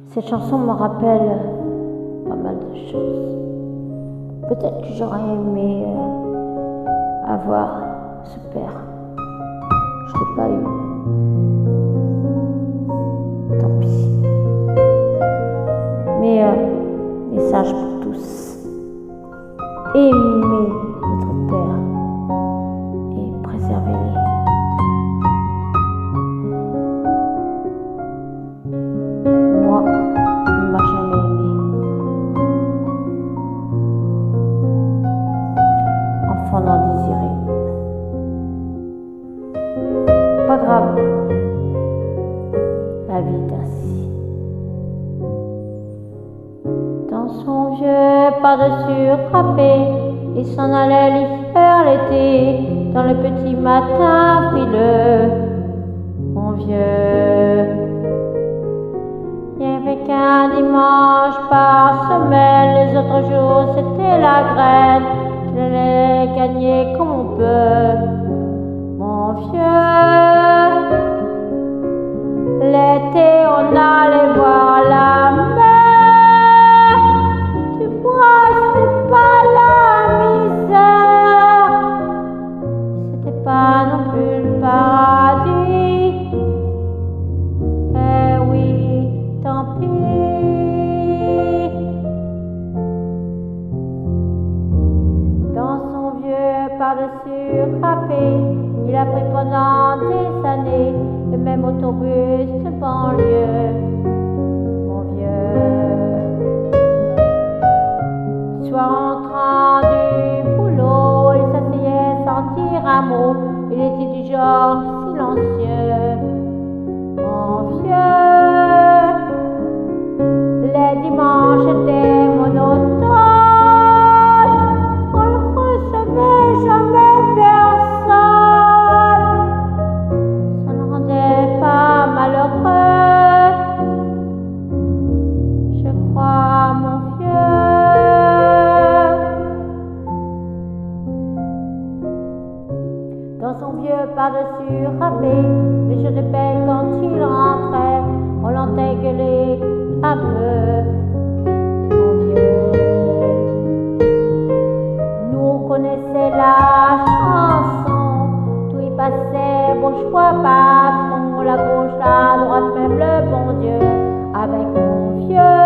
Cette chanson me rappelle pas mal de choses. Peut-être que j'aurais aimé avoir ce père. Je ne l'ai pas eu. Tant pis. Mais message pour tous. Aimez votre père et préservez-les. Moi, il ne m'a jamais aimé. Enfant non désiré. Pas grave. La vie est ainsi. Dans son vieux par-dessus râpé, il s'en allait lui faire l'été, dans le petit matin frileux. Mon vieux, il n'y avait qu'un dimanche par semaine, les autres jours c'était la graine, qu'il allait gagner comme on peut. Mon vieux, l'été on allait voir la mer. Tu vois, c'est pas la misère, c'était pas non plus le paradis. Eh oui, tant pis. Dans son vieux par-dessus râpé, il a pris pendant des années le même autobus de banlieue. Mon vieux, soit rentrant du boulot, il s'asseyait sans dire un mot. Il était du genre silencieux. Mon vieux, les dimanches étaient monotones. On ne recevait jamais personne. Ça ne rendait pas malheureux, je crois, mon vieux. Dans son vieux par-dessus râpé, les jours de paix quand il rentrait, on l'entendait gueuler un peu. Mon vieux, nous connaissait la chanson, tout y passait, bourgeois patron, la gauche, la droite, même le bon Dieu, avec mon vieux.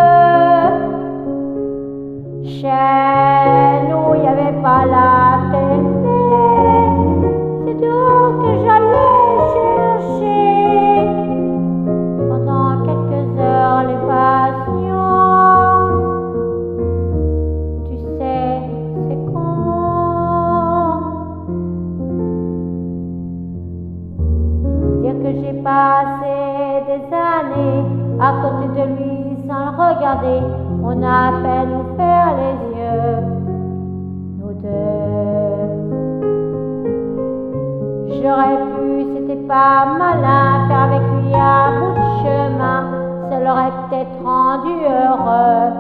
Chez nous, il n'y avait pas la télé, c'est dehors que j'allais chercher pendant quelques heures l'évasion. Tu sais, c'est con. Dire que j'ai passé des années à côté de lui sans le regarder, on a à peine ouvert les yeux, nous deux. J'aurais pu, c'était pas malin, faire avec lui un bout de chemin, ça l'aurait peut-être rendu heureux.